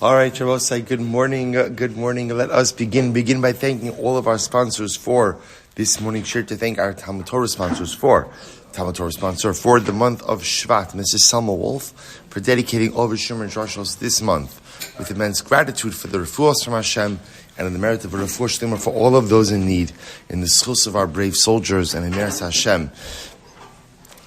All right, Shabbosai, good morning. Good morning. Let us begin by thanking all of our sponsors for this morning's share, to thank our TALMUD TORAH sponsors for TALMUD TORAH sponsor for the month of Shvat, Mrs. Selma Woolf, for dedicating all of her Shiurim and Drashos this month with immense gratitude for the refuos from Hashem and in the merit of a refuah sheleima for all of those in need, in the zchus of our brave soldiers and in merit Hashem,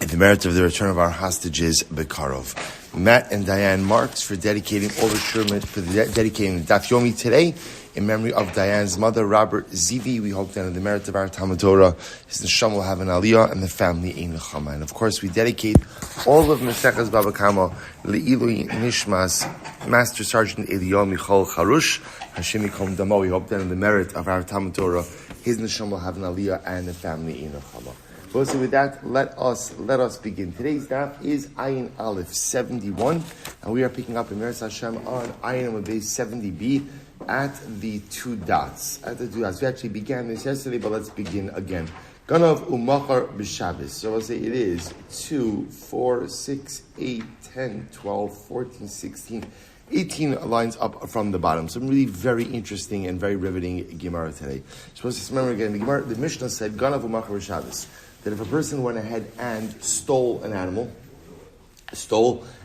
in the merit of the return of our hostages, Bekarov. Matt and Diane Marks for dedicating all the Shiurim, for dedicating Daf Yomi today in memory of Diane's mother, Robert Zivi. We hope that in the merit of our TALMUD TORAH, his Neshama will have an aliya and the family a Neshama. And of course, we dedicate all of Maseches Bava Kamma Le'ilui Nishmas Master Sergeant Eliyahu Harush Hashem Yikom Damo. We hope that in the merit of our TALMUD TORAH, his Neshama will have an aliya and the family a Neshama. So with that, let us begin. Today's daf is Ayin Aleph 71, and we are picking up in Meretz Hashem on Ayin Base 70b at the two dots. We actually began this yesterday, but let's begin again. Ganav Umachar B'Shabbos. So I'll say it is 2, 4, 6, 8, 10, 12, 14, 16, 18 lines up from the bottom. Some really very interesting and very riveting Gemara today. Supposed to remember again, the Mishnah said Ganav Umachar B'Shabbos, that if a person went ahead and stole an animal,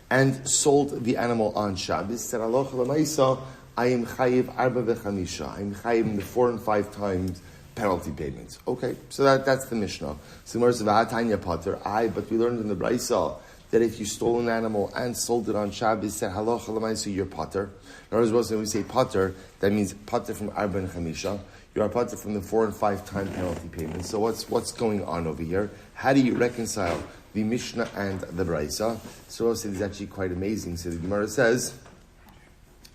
and sold the animal on Shabbos, said Halacha L'Maisa, I am chayiv arba v'chamisha. I am chayiv in the 4 and 5 times penalty payments. Okay, so that's the Mishnah. Similar to V'hatanya Pater, but we learned in the Brisa that if you stole an animal and sold it on Shabbos, said Halacha L'Maisa, you're Pater. In other words, when we say Pater, that means Pater from arba and chamisha. You are Pater from the 4 and 5 time penalty payments. So what's going on over here? How do you reconcile the Mishnah and the Brisa? So also it's actually quite amazing. So the Gemara says,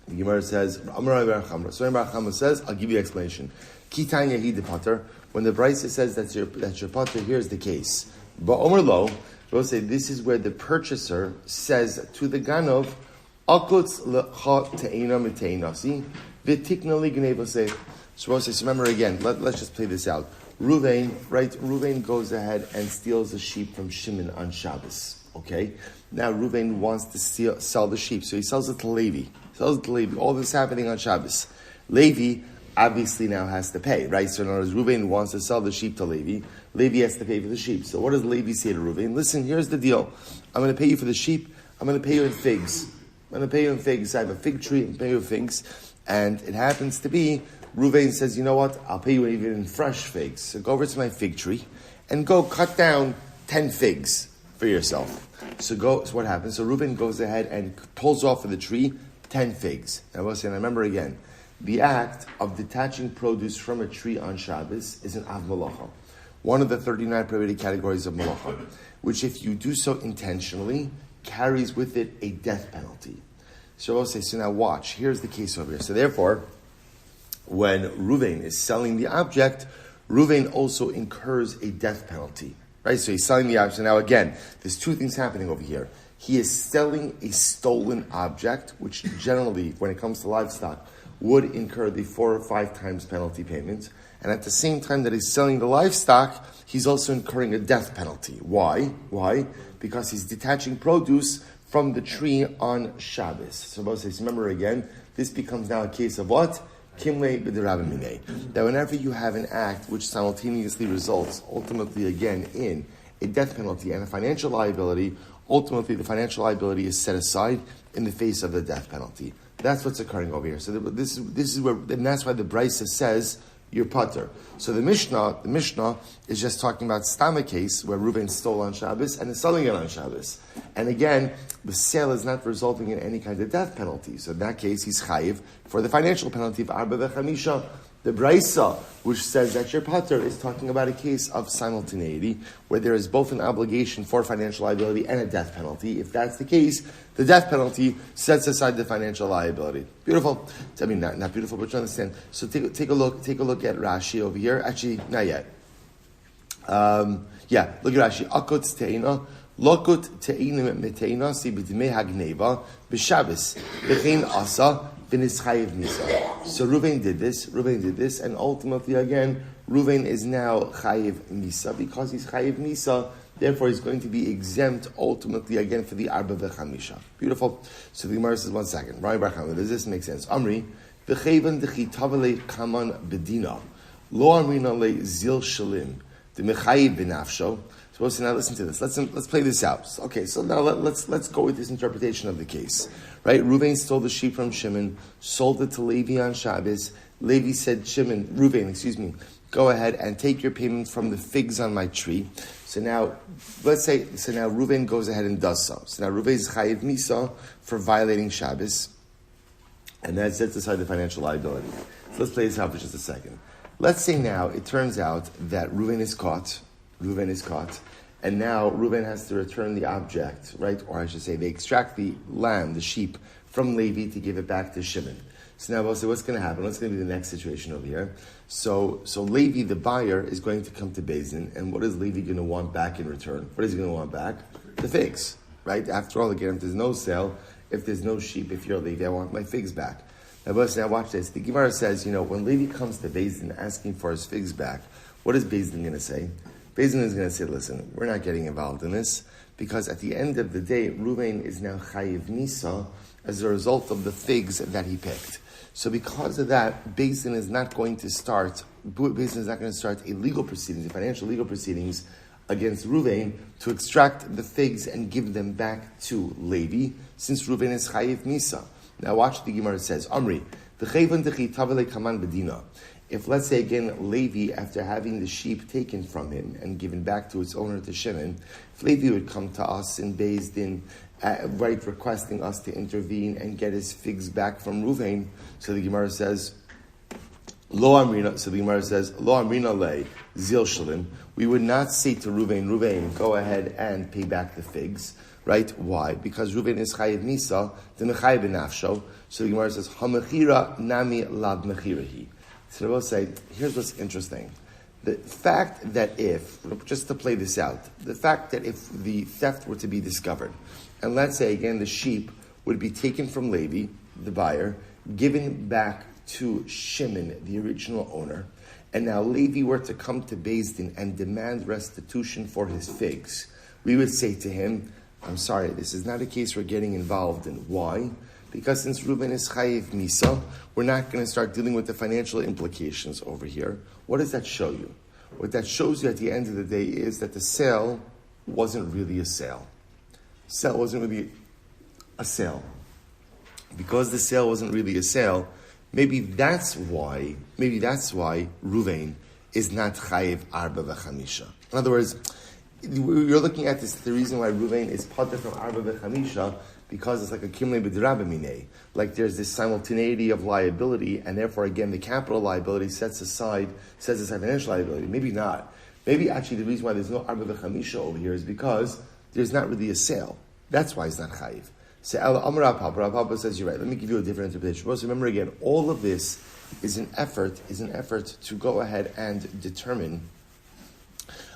Amar Bar Chama says, I'll give you an explanation. Kitanya Hy'd Pater. When the Brisa says that's your Pater, here's the case. But Omer Lo, we'll say this is where the purchaser says to the Ganov, Akutz lecha te'ina miteinasi, v'tikna li gneva. So remember again, let's just play this out. Reuven goes ahead and steals a sheep from Shimon on Shabbos. Okay? Now Reuven wants to sell the sheep, so he sells it to Levi. All this happening on Shabbos. Levi obviously now has to pay, right? So in other words, Reuven wants to sell the sheep to Levi. Levi has to pay for the sheep. So what does Levi say to Reuven? Listen, here's the deal. I'm going to pay you for the sheep. I'm going to pay you in figs. I have a fig tree and pay you in figs. And it happens to be Reuven says, you know what, I'll pay you even in fresh figs. So go over to my fig tree and go cut down 10 figs for yourself. So what happens? So Reuven goes ahead and pulls off of the tree 10 figs. And I remember again, the act of detaching produce from a tree on Shabbos is an av malacha, one of the 39 prohibited categories of malacha, which if you do so intentionally, carries with it a death penalty. So now watch, here's the case over here. So therefore, when Reuven is selling the object, Reuven also incurs a death penalty, right? So he's selling the object. So now again, there's two things happening over here. He is selling a stolen object, which generally, when it comes to livestock, would incur the 4 or 5 times penalty payment. And at the same time that he's selling the livestock, he's also incurring a death penalty. Why? Because he's detaching produce from the tree on Shabbos. So remember again, this becomes now a case of what? That whenever you have an act which simultaneously results ultimately again in a death penalty and a financial liability, ultimately the financial liability is set aside in the face of the death penalty. That's what's occurring over here. So this is where, and that's why the Brisa says you're Pater. So the Mishnah is just talking about Stama case where Reuven stole on Shabbos and is selling it on Shabbos. And again, the sale is not resulting in any kind of death penalty. So in that case, he's chayiv for the financial penalty of arba v'chamisha. The Brisa, which says that your Pater, is talking about a case of simultaneity, where there is both an obligation for financial liability and a death penalty. If that's the case, the death penalty sets aside the financial liability. Beautiful. I mean, not beautiful, but you understand. So take a look at Rashi over here. Actually, not yet. Look at Rashi. Akut te'ina. Lokut te'ina meteina si b'dimei hagneva b'Shabbos. B'chein asa. So Reuven did this, and ultimately again, Reuven is now chayiv misa. Because he's chayiv misa, Therefore, he's going to be exempt ultimately again for the arba v'chamisha. Beautiful. So the Gemara says, 1 second. Does this make sense? Amri, v'chevan dechi tavale kaman bedina, lo amrina le zil shalim, the mechayiv benafsho. So now listen to this. Let's play this out. Okay, so now let's go with this interpretation of the case. Right? Reuven stole the sheep from Shimon, sold it to Levi on Shabbos. Levi said, Reuven, go ahead and take your payment from the figs on my tree. So now Reuven goes ahead and does so. So now Reuven is chayiv misa for violating Shabbos, and that sets aside the financial liability. So let's play this out for just a second. Let's say now it turns out that Reuven is caught, and now Reuven has to return the object, right? Or I should say, they extract the lamb, the sheep, from Levi to give it back to Shimon. So now we'll say, what's going to happen? What's going to be the next situation over here? So Levi, the buyer, is going to come to Beis Din, and what is Levi going to want back in return? What is he going to want back? The figs, right? After all, again, if there's no sale, if there's no sheep, if you're Levi, I want my figs back. Now watch this. The Gemara says, when Levi comes to Beis Din asking for his figs back, what is Beis Din going to say? Beis Din is going to say, listen, we're not getting involved in this, because at the end of the day, Reuven is now chayiv misa as a result of the figs that he picked. So because of that, Beis Din is not going to start illegal proceedings, financial legal proceedings against Reuven to extract the figs and give them back to Levi, since Reuven is chayiv misa. Now watch what the Gemara says. Amri, v'cheivan dechi tavale kaman bedina. If, let's say again, Levi, after having the sheep taken from him and given back to its owner, to Shimon, if Levi would come to us in Beis Din, requesting us to intervene and get his figs back from Reuven, so the Gemara says, Lo amrina le zil shalim. We would not say to Reuven, go ahead and pay back the figs. Right? Why? Because Reuven is chayiv misa, the mechayiv benafsho. So the Gemara says, hamechira nami lad mechirahi. So we'll say, here's what's interesting. The fact that just to play this out, the fact that if the theft were to be discovered, and let's say again the sheep would be taken from Levi, the buyer, given back to Shimon, the original owner, and now Levi were to come to Beis Din and demand restitution for his figs, we would say to him, I'm sorry, this is not a case we're getting involved in. Why? Because since Reuven is chayiv misa, we're not going to start dealing with the financial implications over here. What does that show you? What that shows you at the end of the day is that the sale wasn't really a sale. Sale wasn't really a sale. Because the sale wasn't really a sale, maybe that's why Reuven is not chayiv arba v'chamisha. In other words, you're looking at this, the reason why Reuven is pater from arba v'chamisha, because it's like a kimle b'dirabah minei. Like there's this simultaneity of liability, and therefore again the capital liability sets aside financial liability. Maybe not. Maybe actually the reason why there's no arba v'chamisha over here is because there's not really a sale. That's why it's not chayiv. So Rav Papa says you're right. Let me give you a different interpretation. Also, remember again, all of this is an effort to go ahead and determine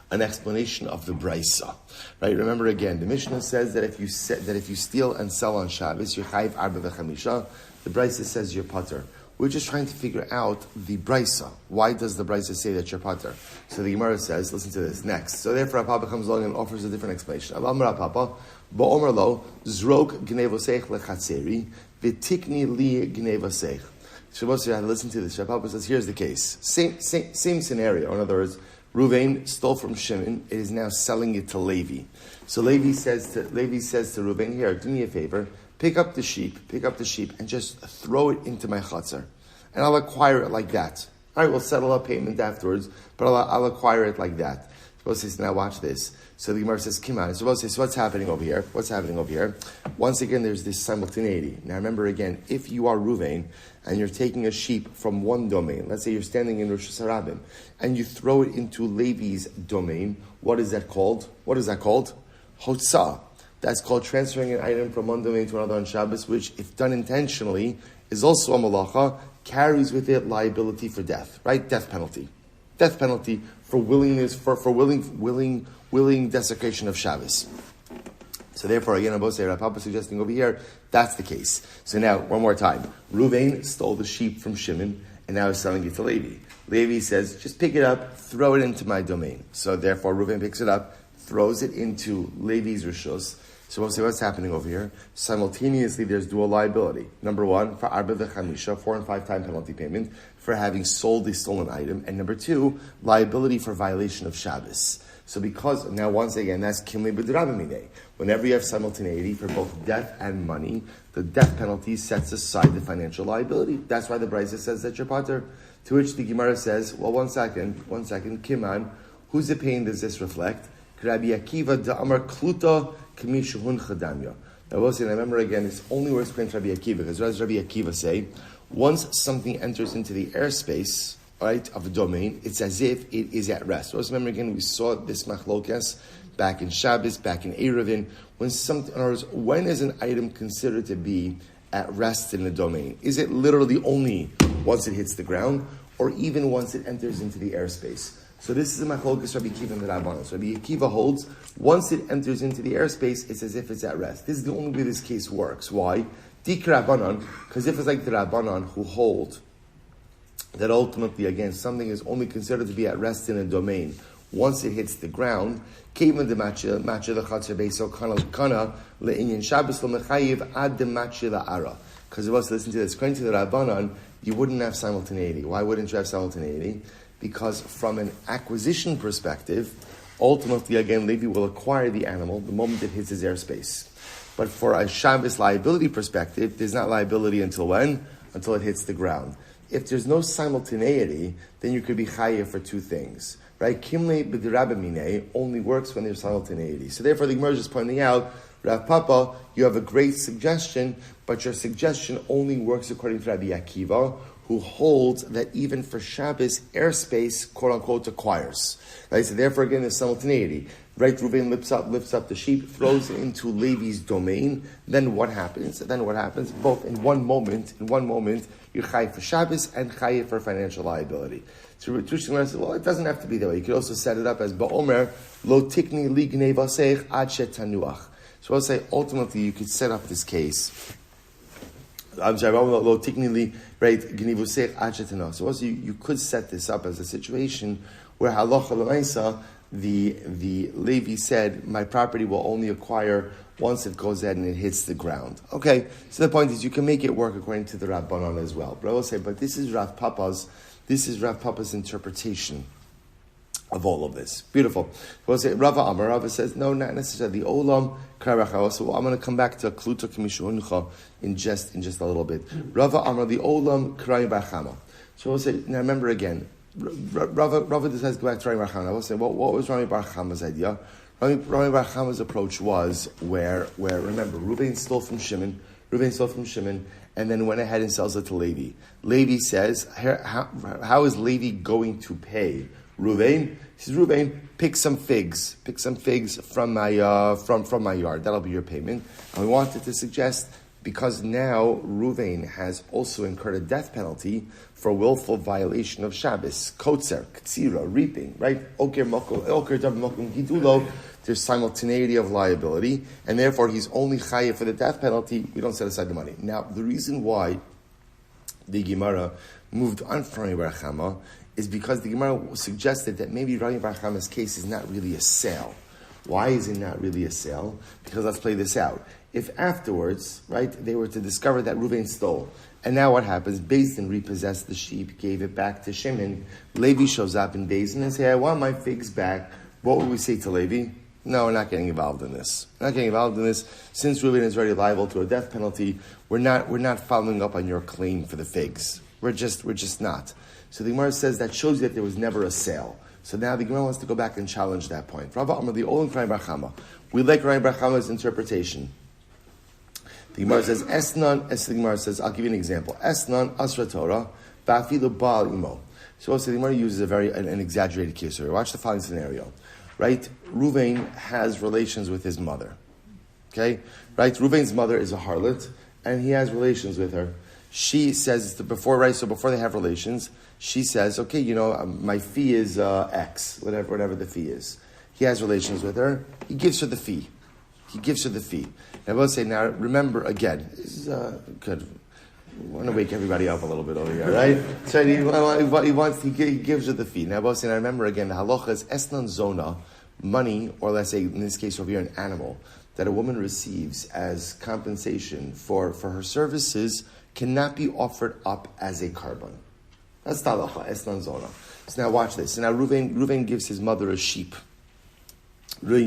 an explanation of the brisa, right? Remember again, the Mishnah says that if you steal and sell on Shabbos, you're chayiv arba v'chamisha. The brisa says you're pater. We're just trying to figure out the brisa. Why does the brisa say that you're pater? So the Gemara says, listen to this next. So therefore, Rav Papa comes along and offers a different explanation. Rav Papa, ba'omer lo zrok gnevosech lechatzeri v'tikni li gnevosech. Shabbos, you have to listen to this. Rav Papa says, here's the case. Same scenario. In other words, Reuven stole from Shimon. It is now selling it to Levi. So Levi says to Reuven, here, do me a favor. Pick up the sheep, and just throw it into my chutzner. And I'll acquire it like that. All right, we'll settle a payment afterwards, but I'll acquire it like that. Rabbi says, now watch this. So the Gemara says, Kamma. So Rabbi says, what's happening over here? Once again, there's this simultaneity. Now remember again, if you are Reuven, and you're taking a sheep from one domain, let's say you're standing in Rosh Hashanah, and you throw it into Levi's domain, what is that called? Hotzah. That's called transferring an item from one domain to another on Shabbos, which, if done intentionally, is also a malacha, carries with it liability for death, right? Death penalty for willingness, for willing desecration of Shabbos. So therefore, again, Rav Papa suggesting over here, that's the case. So now, one more time. Reuven stole the sheep from Shimon, and now is selling it to Levi. Levi says, just pick it up, throw it into my domain. So therefore, Reuven picks it up, throws it into Levi's rishus. So we'll see what's happening over here. Simultaneously, there's dual liability. Number one, for arba v'chamisha, 4 and 5 time penalty payment for having sold a stolen item. And number two, liability for violation of Shabbos. So because, now once again, that's kimli b'drabamine. Whenever you have simultaneity for both death and money, the death penalty sets aside the financial liability. That's why the Brisa says that you're pater. To which the Gemara says, well, one second, Kiman, whose opinion does this reflect? Rabbi Akiva da'amar kluta k'mishuhun chadamya. Now, we'll see, and I remember again, it's only where it's explained to Rabbi Akiva, because what does Rabbi Akiva say? Once something enters into the airspace, right, of a domain, it's as if it is at rest. Also remember again, we saw this machlokas back in Shabbos, back in Eruvin, when is an item considered to be at rest in the domain? Is it literally only once it hits the ground, or even once it enters into the airspace? So this is a machlokas Rabbi Akiva and the Rabbanan. So Rabbi Akiva holds, once it enters into the airspace, it's as if it's at rest. This is the only way this case works. Why? Dik Rabbanan, because if it's like the Rabbanan who hold that ultimately, again, something is only considered to be at rest in a domain once it hits the ground, because of us listen to this, according to the Rabbanan, you wouldn't have simultaneity. Why wouldn't you have simultaneity? Because from an acquisition perspective, ultimately, again, Levi will acquire the animal the moment it hits his airspace. But for a Shabbos liability perspective, there's not liability until when? Until it hits the ground. If there's no simultaneity, then you could be chayiv for two things. Right? Kimle b'dirabamine only works when there's simultaneity. So therefore, the Gemara is just pointing out, Rav Papa, you have a great suggestion, but your suggestion only works according to Rabbi Akiva, who holds that even for Shabbos, airspace, quote unquote, acquires. Right? So therefore, again, there's simultaneity. Right? Reuven lifts up the sheep, throws it into Levi's domain. Then what happens? Both in one moment, you're chayiv for Shabbos and chayiv for financial liability. So Tushimar says, well, it doesn't have to be that way. You could also set it up as Ba'omer, lo tikni li gnevasech ad shetanuach. So I'll say, ultimately, you could set up this case. I'm sorry, lo tikni li, right, gnevasech ad shetanuach. So also you could set this up as a situation where halacha l'maisa, the Levi said, my property will only acquire once it goes ahead and it hits the ground. Okay, so the point is you can make it work according to the Rabbanan as well. But I will say, but this is Rav Papa's interpretation of all of this. Beautiful. We'll say, Rava says, no, not necessarily. The Olam Karachawa. So I'm going to come back to Kluta Kimishuncha in just a little bit. Rava Amar, the Olam Karai Barchama. So we'll say, now remember again, Rava decides to go back to Rami Barchama. I will say, what was Rami Barchama's idea? Rami Barchama's approach was where remember, Reuven stole from Shimon, and then went ahead and sells it to Levi. Levi says, how is Levi going to pay Reuven? He says, Reuven, pick some figs from my yard. That'll be your payment. And we wanted to suggest, because now Reuven has also incurred a death penalty for willful violation of Shabbos, kotzer, ktsira, reaping, right? Oker dav mokum gidulo. There's simultaneity of liability, and therefore he's only chayiv for the death penalty. We don't set aside the money. Now, the reason why the Gemara moved on from Rami Barchama is because the Gemara suggested that maybe Rami Barchama's case is not really a sale. Why is it not really a sale? Because let's play this out. If afterwards, right, they were to discover that Reuven stole, and now what happens? Beis Din repossessed the sheep, gave it back to Shimon. Levi shows up in Beis Din and says, I want my figs back. What would we say to Levi? No, we're not getting involved in this. Since Reuven is already liable to a death penalty, we're not following up on your claim for the figs. We're just not. So the Gemara says that shows you that there was never a sale. So now the Gemara wants to go back and challenge that point. Rava Amar the Olam Rami Barchama. We like Rami Barchama's interpretation. The Gemara says, the Gemara says, I'll give you an example. Esnan asra Torah, ba'afilu ba'al imo. So also the Gemara uses an exaggerated case. So watch the following scenario. Right? Reuven has relations with his mother. Okay? Right? Reuven's mother is a harlot, and he has relations with her. She says, before they have relations, she says, okay, my fee is X, whatever the fee is. He has relations with her. He gives her the fee. Now, I will say, now, remember, again, this is good. I want to wake everybody up a little bit over here, right? So he gives her the fee. Now, I will say, now remember again, the halacha is esnan zona, money, or let's say in this case over here an animal, that a woman receives as compensation for her services cannot be offered up as a carbon. That's talacha, esnan zona. So now watch this. So now Reuven gives his mother a sheep. Now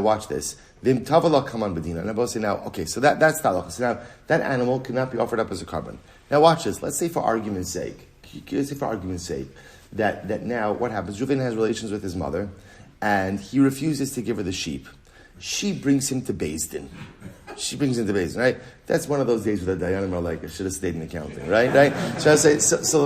watch this. Vim tavala kaman bedina. Now, okay, so that's talacha. So now that animal cannot be offered up as a carbon. Now watch this. Let's say for argument's sake, that now what happens? Reuven has relations with his mother, and he refuses to give her the sheep. She brings him to Beis Din. Right? That's one of those days where the Dayanim are like, I should have stayed in accounting, right? So I say, so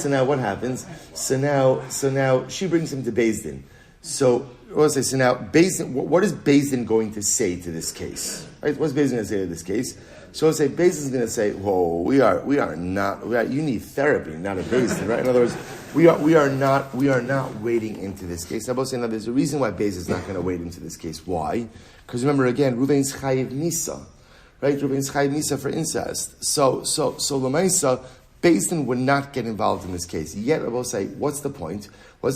now what happens? So now she brings him to Beis Din. So now Beis Din, what is Beis Din going to say to this case? Right? What's Beis Din going to say to this case? So Beis Din is going to say, whoa, you need therapy, not a Beis Din, right? In other words, we are not wading into this case. Now there's a reason why Beis Din is not going to wade into this case. Why? Because remember again, Reuven's chayiv misa, right? Reuven's chayiv misa for incest. So Lamaisa, Beis Din would not get involved in this case. Yet I will say, what's the point? So we'll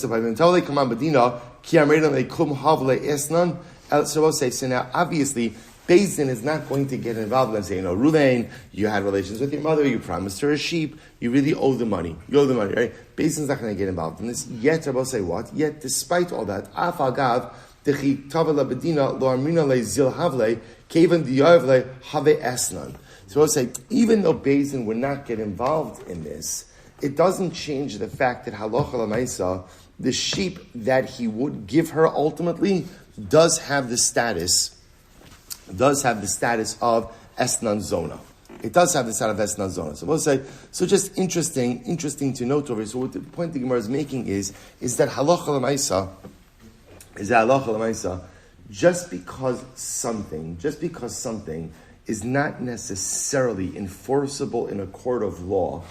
say, so now obviously Beis Din is not going to get involved and say, Reuven, you had relations with your mother, you promised her a sheep, you really owe the money. Right? Beis Din's not going to get involved in this. Yet I will say what? Yet despite all that, afagav dechi tavala bedina lo amrina le zil havle kevan diyavle have esnan. So I'll say, even though Beis Din would not get involved in this, it doesn't change the fact that halacha l'maisa, the sheep that he would give her ultimately does have the status of esnan zona. It does have the status of esnan zona. So we'll say, so just interesting to note over here. So what the point the Gemara is making is that halacha l'maisa, just because something is not necessarily enforceable in a court of law,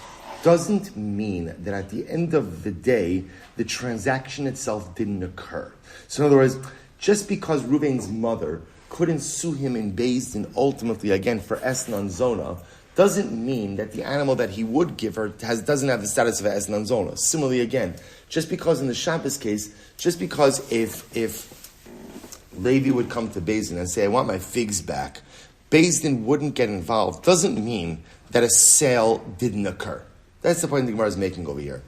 doesn't mean that at the end of the day, the transaction itself didn't occur. So in other words, just because Reuven's mother couldn't sue him in Beis Din ultimately, again, for esnan zona, doesn't mean that the animal that he would give her doesn't have the status of esnan zona. Similarly, again, just because in the Shabbos case, just because if Levi would come to Beis Din and say, I want my figs back, Beis Din wouldn't get involved, doesn't mean that a sale didn't occur. That's the point the Gemara is making over here.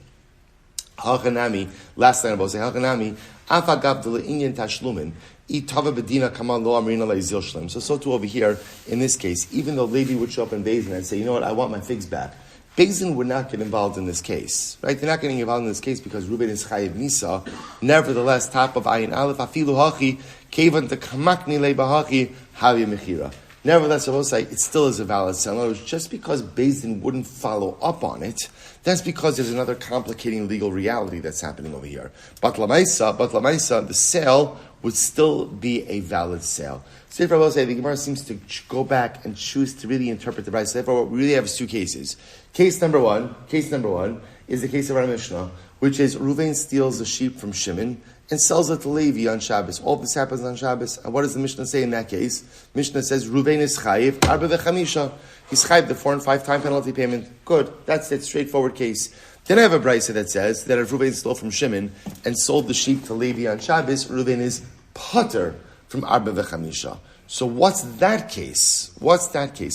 Hachanami, last line about say Hachanami, afagav de le'inyan tashlumin, itava bedina kaman lo amrina le'zil shlem. So too over here, in this case, even though Levi would show up in Beis Din and say, you know what, I want my figs back, Beis Din would not get involved in this case, right? They're not getting involved in this case because Reuven is chayiv nisa. Nevertheless, top of ayin aleph afilu hachi kevan de kamakni le'bahachi havi mechira. Nevertheless, I will say it still is a valid sale. In other words, just because Beis Din wouldn't follow up on it, that's because there's another complicating legal reality that's happening over here. But Lamaisa, the sale would still be a valid sale. So therefore, I will say the Gemara seems to go back and choose to really interpret the Brayso. Therefore, what we really have is two cases. Case number one is the case of our Mishnah, which is Reuven steals a sheep from Shimon and sells it to Levi on Shabbos. All this happens on Shabbos. And what does the Mishnah say in that case? Mishnah says, Reuven is chayiv, arba v'chamisha. He's chayiv, the 4 and 5 time penalty payment. Good. That's it. Straightforward case. Then I have a brayso that says that if Reuven stole from Shimon and sold the sheep to Levi on Shabbos, Reuven is pater from arba v'chamisha. So what's that case?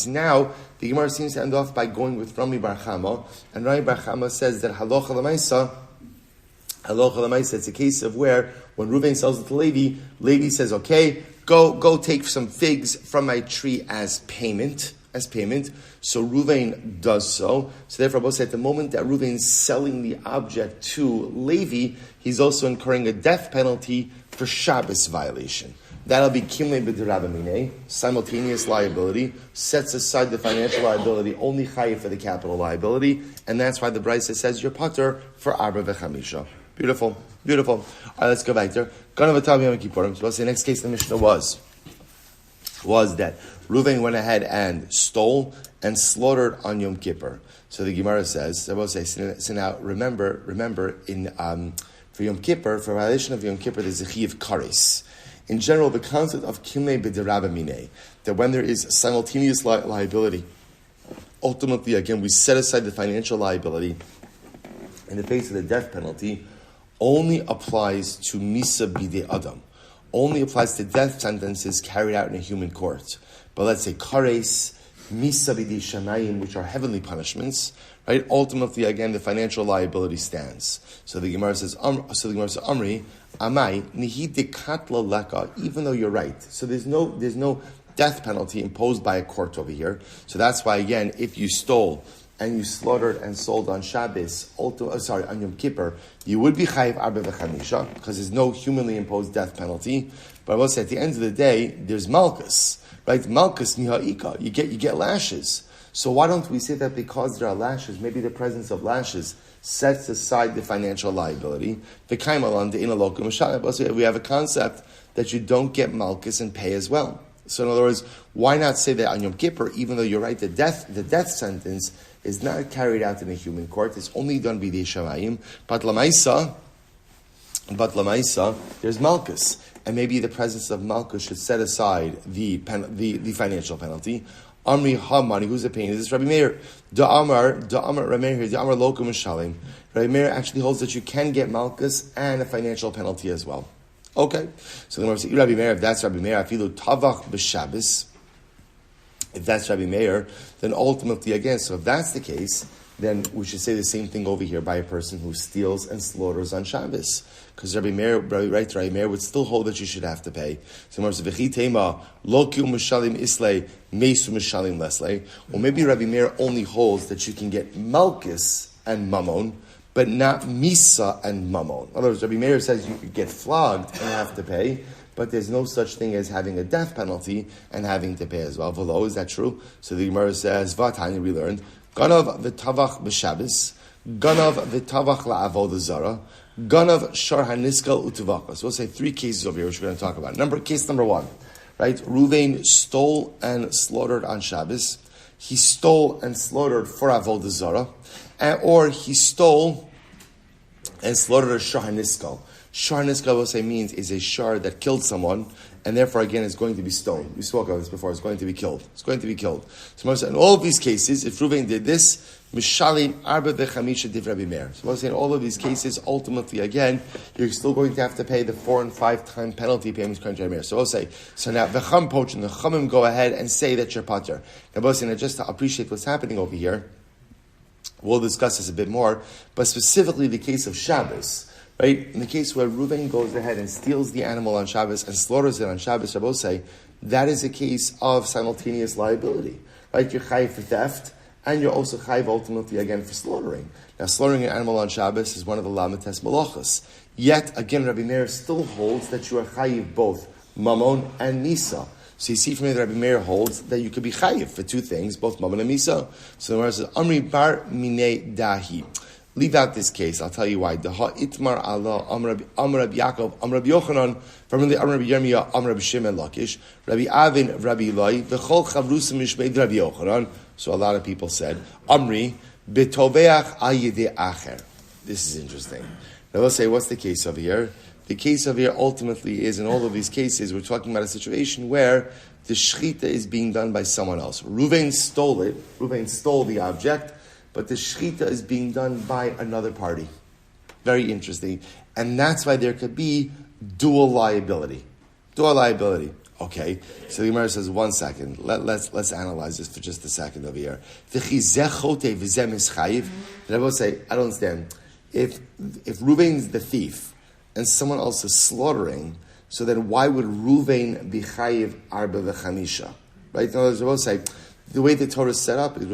Now, the Gemara seems to end off by going with Rami Bar Chama, and Rami Bar Chama says that halacha l'maisa, it's a case of where when Reuven sells it to Levi says, okay, go take some figs from my tree as payment. So Reuven does so. So therefore, both say at the moment that Reuven is selling the object to Levi, he's also incurring a death penalty for Shabbos violation. That'll be kimle b'derabamine, simultaneous liability, sets aside the financial liability, only chayiv for the capital liability, and that's why the Brayso says you're pater for arba v'chamisha. Beautiful. All right, let's go back there. So the next case in the Mishnah was that Reuven went ahead and stole and slaughtered on Yom Kippur. So the Gemara says, so now remember in for Yom Kippur, for violation of Yom Kippur, there's a chiv kares. In general, the concept of kimle b'derabamine, that when there is simultaneous liability, ultimately, again, we set aside the financial liability in the face of the death penalty. only applies to Misa Bide Adam. Only applies to death sentences carried out in a human court. But let's say Kares, Misa Bide Shamayim, which are heavenly punishments, right? Ultimately, again, the financial liability stands. So the Gemara says, Amri, Amai, Nihite Katla Leka, even though you're right. So there's no death penalty imposed by a court over here. So that's why, again, if you stole and you slaughtered and sold on Shabbos, on Yom Kippur, you would be chayiv arba v'chamisha, because there's no humanly imposed death penalty. But I will say, at the end of the day, there's malchus, right? Malchus niha'ika, you get lashes. So why don't we say that because there are lashes, maybe the presence of lashes sets aside the financial liability. We have a concept that you don't get malchus and pay as well. So in other words, why not say that on Yom Kippur, even though you're right, the death sentence is not carried out in a human court, it's only done by the shamayim, but lamaisa, there's malchus, and maybe the presence of malchus should set aside the financial penalty. Amri ha-mani, who's the pain? Is this Rabbi Meir? Da'amar Rabbi Meir here, Da'amar lokum mishalim. Rabbi Meir actually holds that you can get malchus and a financial penalty as well. Okay, so the Gemara says, Rabbi Meir, if that's Rabbi Meir, afilu tavach b'Shabbos. If that's Rabbi Meir, then ultimately, again, so if that's the case, then we should say the same thing over here by a person who steals and slaughters on Shabbos. Because Rabbi Meir would still hold that you should have to pay. So Gemara says, V'chi tema, lo ki'u mishalim islay, meisu mishalim leslay. Or maybe Rabbi Meir only holds that you can get malchus and mammon, but not misa and mammon. In other words, Rabbi Meir says you could get flogged and have to pay, but there's no such thing as having a death penalty and having to pay as well. V'lo, is that true? So the Gemara says, V'atanya, we learned, Ganav v'tavach b'Shabbos, Ganav v'tavach la'avodah zara, Ganav shar haniskal utuvaka. So we'll say three cases over here which we're going to talk about. Case number one, right? Ruvain stole and slaughtered on Shabbos. He stole and slaughtered for avodah zara, or he stole and slaughtered a shar haniskal. Shar niskal, we'll say, means is a shar that killed someone, and therefore, again, is going to be stoned. We spoke about this before. It's going to be killed. So in all of these cases, if Reuven did this, mishalim arba v'chamisha div Rabbi Meir. So we'll say in all of these cases, ultimately, again, you're still going to have to pay the 4 and 5 time penalty payments according to Rabbi Meir. So we'll say, so now v'cham poach, and the chamim go ahead and say that you're pater. Now, we'll say, just to appreciate what's happening over here, we'll discuss this a bit more, but specifically the case of Shabbos. Right? In the case where Reuven goes ahead and steals the animal on Shabbos and slaughters it on Shabbos, Rabbi say, that is a case of simultaneous liability. Right? You're chayiv for theft, and you're also chayiv ultimately again for slaughtering. Now, slaughtering an animal on Shabbos is one of the lamates malachas. Yet, again, Rabbi Meir still holds that you are chayiv both mammon and misa. So you see from here that Rabbi Meir holds that you could be chayiv for two things, both mammon and misa. So the Gemara says, Amri bar minei dahi. Leave out this case. I'll tell you why. The ha'itmar Allah Amr Rabbi Yaakov Amr Rabbi Yochanan from the Amr Rabbi Yirmiyah Amr Rabbi Shimon Lakish Rabbi Avin Rabbi Eloi v'chol chavrusim mishmeid Rabbi Yochanan. So a lot of people said Amri betoveach al yedei acher. This is interesting. Now let's say what's the case over here? The case over here ultimately is in all of these cases we're talking about a situation where the shechita is being done by someone else. Reuven stole it. Reuven stole the object. But the shechita is being done by another party. Very interesting. And that's why there could be dual liability. Okay. So the Gemara says, 1 second. Let's analyze this for just a second over here. The Rebbe will say, I don't understand. If Reuven's the thief and someone else is slaughtering, so then why would Reuven be chayiv arba v'chamisha? Right? In other words, Rebbe will say, the way the Torah is set up is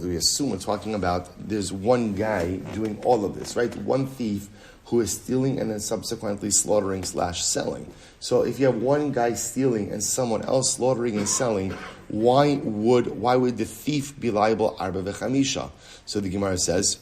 we assume we're talking about there's one guy doing all of this, right? One thief who is stealing and then subsequently slaughtering / selling. So if you have one guy stealing and someone else slaughtering and selling, why would the thief be liable arba v'chamisha? So the Gemara says,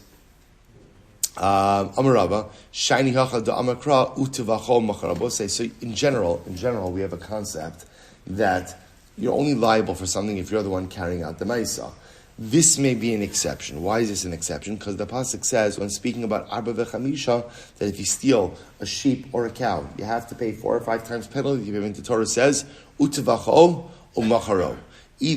Amarava, shiny hacha da amakra utavacho macharabo. So in general, we have a concept that you're only liable for something if you're the one carrying out the ma'isa. This may be an exception. Why is this an exception? Because the pasuk says, when speaking about arba v'chamisha, that if you steal a sheep or a cow, you have to pay 4 or 5 times penalty. The Torah says, utavacho umacharo.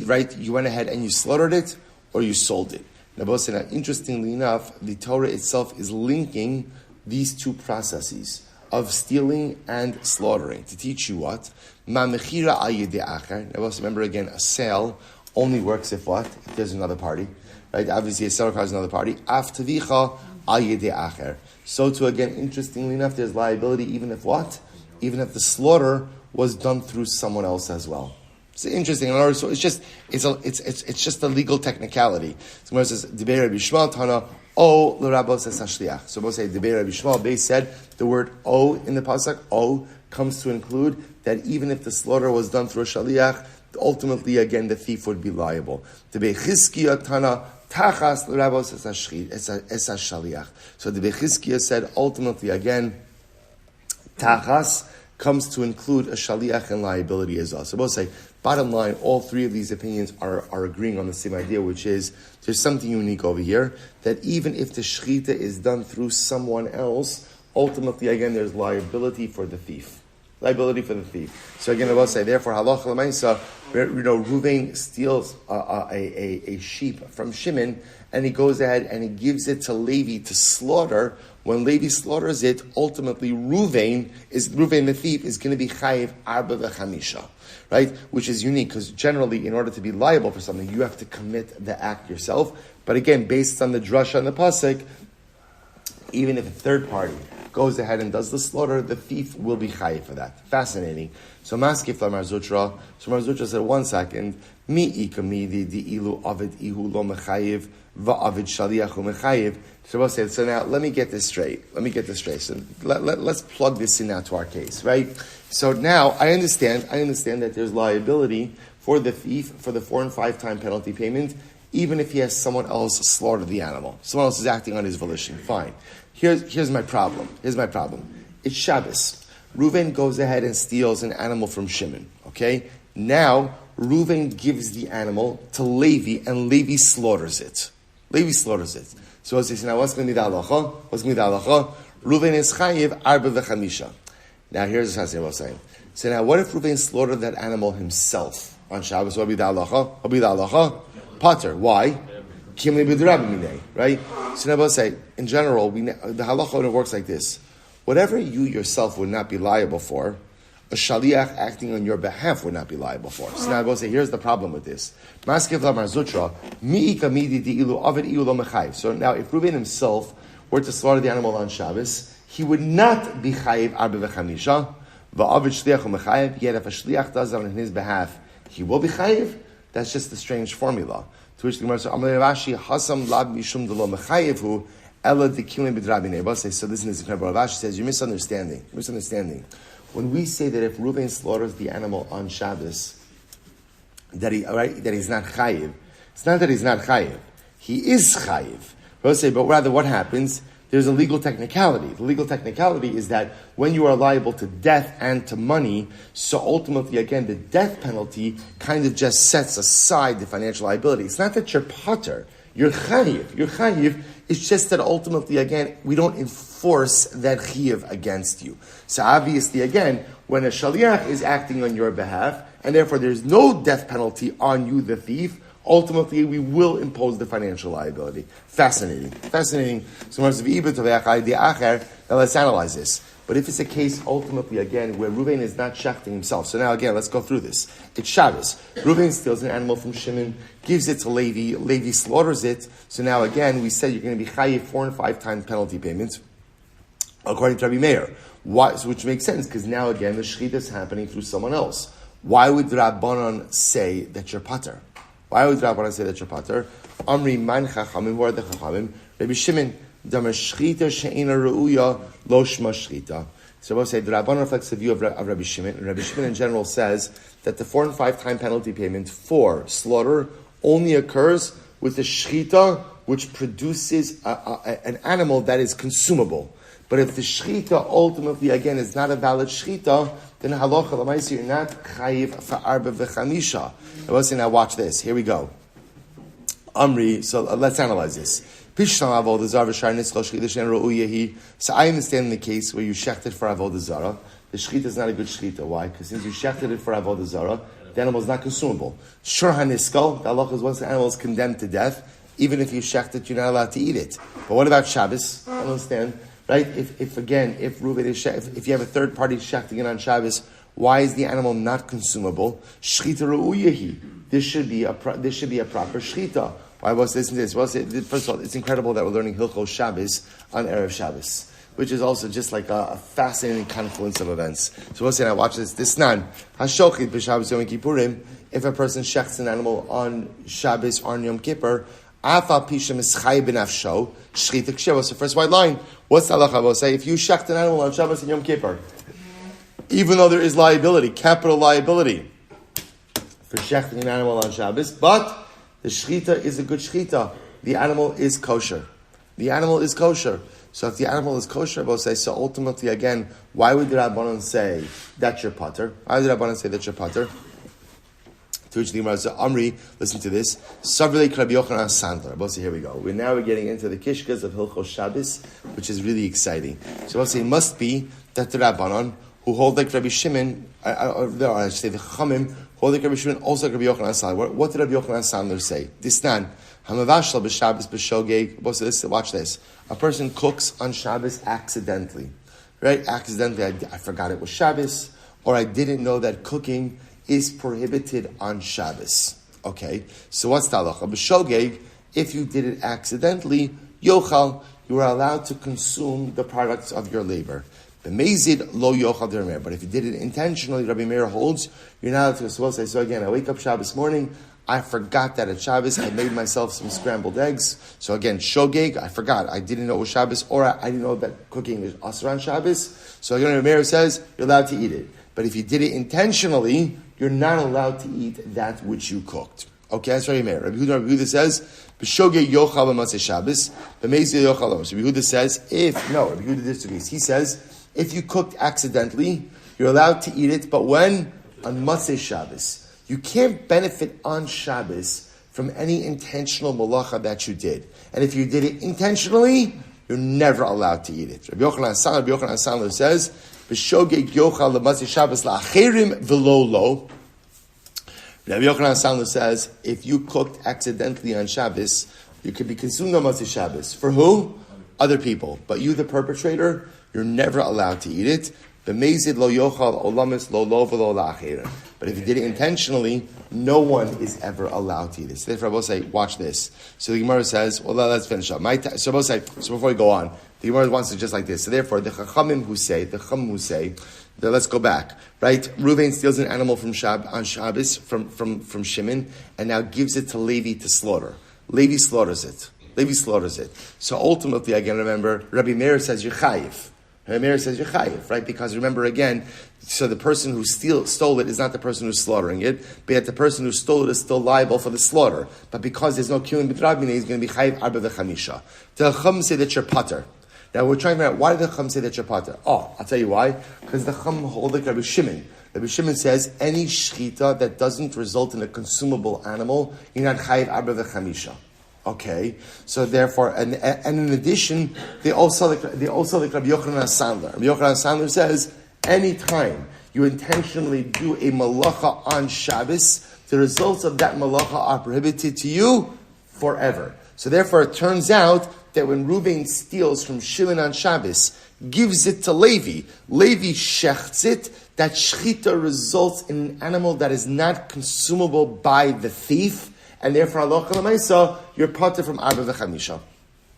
Right? You went ahead and you slaughtered it, or you sold it. Now, interestingly enough, the Torah itself is linking these two processes of stealing and slaughtering to teach you what? Ma mechira al yedei acher. Now, also remember again, a sale only works if what? If there's another party. Right? Obviously, a seller requires another party. Af tavicha al yedei acher. So too, again, interestingly enough, there's liability even if what? Even if the slaughter was done through someone else as well. It's interesting. So it's just a legal technicality. So when it says Dibei Rabbi Shmuel Tana O l'Rabos es hashliach. So we'll say Dibei Rabbi Shmuel. They said the word O in the pasuk O comes to include that even if the slaughter was done through a shaliach, ultimately again the thief would be liable. Dibei Chizkiya Tana Tachas l'Rabos es hashliach. So Dibei Chizkiya said ultimately again Tachas comes to include a shaliach and liability as well. So we'll say, bottom line, all three of these opinions are agreeing on the same idea, which is there's something unique over here, that even if the shechita is done through someone else, ultimately, again, there's liability for the thief. Liability for the thief. So again, I will say, therefore, halacha l'maisa, Reuven steals a sheep from Shimon, and he goes ahead and he gives it to Levi to slaughter. When Levi slaughters it, ultimately Reuven the thief is going to be chayiv arba v'chamisha, right? Which is unique because generally, in order to be liable for something, you have to commit the act yourself. But again, based on the drasha and the pasuk, even if a third party goes ahead and does the slaughter, the thief will be chayiv for that. Fascinating. So Maskif Lamar Zutra. So Mar Zutra said, 1 second. Mi ikamidi di ilu avid ihu lo mechayiv va'avid shaliachu mechayiv. So now let me get this straight. So let's plug this in now to our case, right? So now I understand that there's liability for the thief for the 4 and 5 time penalty payment, even if he has someone else slaughter the animal. Someone else is acting on his volition. Fine. Here's my problem. It's Shabbos. Reuven goes ahead and steals an animal from Shimon. Okay? Now, Reuven gives the animal to Levi, and Levi slaughters it. So now what's going to be the halacha? Reuven is chayiv arba v'chamisha. Now here's what I was saying. So now what if Reuven slaughtered that animal himself on Shabbos? What will be the halacha? Pater. Why? Right? So now I will say, in general, the halacha works like this. Whatever you yourself would not be liable for, a shaliach acting on your behalf would not be liable for. So now I will say, here's the problem with this. So now, if Reuven himself were to slaughter the animal on Shabbos, he would not be chayiv arba v'chamisha, va'avid shliach u'mechayiv, yet if a shliach does it on his behalf, he will be chayiv. That's just a strange formula. To which the Gemara says, Amar Rashi, Hasam lab mishum delo mechayiv hu, ela dekilin b'drabi neba. So listen to this incredible. Rashi says, you're misunderstanding. When we say that if Reuven slaughters the animal on Shabbos, that he's not chayiv, it's not that he's not chayiv. He is chayiv. But rather what happens? There's a legal technicality. The legal technicality is that when you are liable to death and to money, so ultimately, again, the death penalty kind of just sets aside the financial liability. It's not that you're pater. You're chayiv. It's just that ultimately, again, we don't enforce that chayiv against you. So obviously, again, when a shaliach is acting on your behalf, and therefore there's no death penalty on you, the thief, ultimately we will impose the financial liability. Fascinating. So now let's analyze this. But if it's a case, ultimately, again, where Reuven is not shechting himself. So now, again, let's go through this. It's Shabbos. Reuven steals an animal from Shimon, gives it to Levi. Levi slaughters it. So now, again, we said you're going to be chayiv 4 and 5 times penalty payments, according to Rabbi Meir. Why? Which makes sense, because now, again, the shechita is happening through someone else. Why would Rabbanon say that you're pater? Amri man chachamim, who are the chachamim? Rabbi Shimon, damar shechita she'ena reuya lo shma shechita. So I will say the Rabbanon reflects the view of Rabbi Shimon, and Rabbi Shimon in general says that the 4 and 5 time penalty payment for slaughter only occurs with the shechita which produces an animal that is consumable. But if the shechita ultimately, again, is not a valid shechita, then halacha l'maisa you're not chayiv for arba v'chamisha. I will say, now watch this. Here we go. Amri, so let's analyze this. So I understand the case where you shechted for avodah zara. The shechita is not a good shechita. Why? Because since you shechted it for avodah zara, the animal is not consumable. Shur haniskal, the halacha is once the animal is condemned to death, even if you shecht it, you're not allowed to eat it. But what about Shabbos? I don't understand. right? If Reuven is if you have a third party shechting it on Shabbos, why is the animal not consumable? Shchita re'uyahi. This should be a proper shchita. Why was this and this? Well, first of all, it's incredible that we're learning Hilchos Shabbos on Erev Shabbos, which is also just like a fascinating confluence of events. So we'll say, now watch this. This nan hashochit b'Shabbos Yom Kippurim. If a person shechts an animal on Shabbos or on Yom Kippur, afa pishem is chay b'nafsho shchita k'sheva. What's the first white line? What's the halacha? We'll say, if you shecht an animal on Shabbos and Yom Kippur, even though there is liability, capital liability, for shechting an animal on Shabbos, but the shechita is a good shechita. The animal is kosher. The animal is kosher. So if the animal is kosher, we'll say, so ultimately, again, why would the Rabbanan say that's your pater? Why would the Rabbanan say that's your pater? To which the Gemara says, Amri, listen to this. Savrei Rabbi Yochanan Sandler. We'll see, here we go. We're getting into the kishkas of Hilchos Shabbos, which is really exciting. So we'll say, it must be that the Rabbanan, who hold like Rabbi Shimon, I should say the Chachamim, hold like Rabbi Shimon, also like Rabbi Yochanan Sandler. What did Rabbi Yochanan Sandler say? Disnan, Hamavashal b'Shabbos b'Shogeg. Watch this. A person cooks on Shabbos accidentally. Right? Accidentally, I forgot it was Shabbos, or I didn't know that cooking is prohibited on Shabbos. Okay? So what's the halacha? B'Shogeg, if you did it accidentally, Yochal, you are allowed to consume the products of your labor. B'mezid lo yochal dermer. But if you did it intentionally, Rabbi Meir holds, you're not allowed to. So we'll say, so again, I wake up Shabbos morning, I forgot that at Shabbos I made myself some scrambled eggs. So again, shogeg, I forgot. I didn't know it was Shabbos, or I didn't know that cooking is asur on Shabbos. So again, Rabbi Meir says, you're allowed to eat it. But if you did it intentionally, you're not allowed to eat that which you cooked. Okay, that's Rabbi Meir. Rabbi Yehuda says, b'shogeg yochal b'matzei Shabbos, b'mezid yochal lo. So Rabbi Yehuda says, Rabbi Yehuda disagrees. He says, if you cooked accidentally, you're allowed to eat it, but when? On Matzei Shabbos. You can't benefit on Shabbos from any intentional malacha that you did. And if you did it intentionally, you're never allowed to eat it. Rabbi Yochanan Sandler says, B'shogeg yochal l'matzei Shabbos la'acherim v'lo lo. Rabbi Yochanan Sandler says, if you cooked accidentally on Shabbos, you could be consumed on Matzei Shabbos. For who? Other people. But you, the perpetrator, you're never allowed to eat it. B'mezid lo yochal olamis lo lo v'lo la'acherim. But if you did it intentionally, no one is ever allowed to eat it. So therefore, I will say, watch this. So the Gemara says, well, let's finish up. So before we go on, the Gemara wants to just like this. So therefore, the Chachamim who say, that let's go back, right? Reuven steals an animal from on Shabbos from Shimon, and now gives it to Levi to slaughter. Levi slaughters it. So ultimately, again, remember, Rabbi Meir says you're chayiv. Rabbi Meir says you're chayiv, right? Because remember again, so the person who stole it is not the person who's slaughtering it, but yet the person who stole it is still liable for the slaughter. But because there's no killing b'drabina, he's going to be chayiv arba v'chamisha. The Chum say that you're pater. Now we're trying to figure out why did the Chum say that you're pater? Oh, I'll tell you why. Because the Chum hold like Rabbi Shimon. Rabbi Shimon says any shchita that doesn't result in a consumable animal, you're not chayiv arba v'chamisha. Okay, so therefore, and in addition, they also like Rabbi Yochanan Sandler. Rabbi Yochanan Sandler says, anytime you intentionally do a malacha on Shabbos, the results of that malacha are prohibited to you forever. So therefore, it turns out that when Reuven steals from Shimon on Shabbos, gives it to Levi shechts it, that shechita results in an animal that is not consumable by the thief, and therefore, halacha l'maisa, you're parted from arba v'chamisha.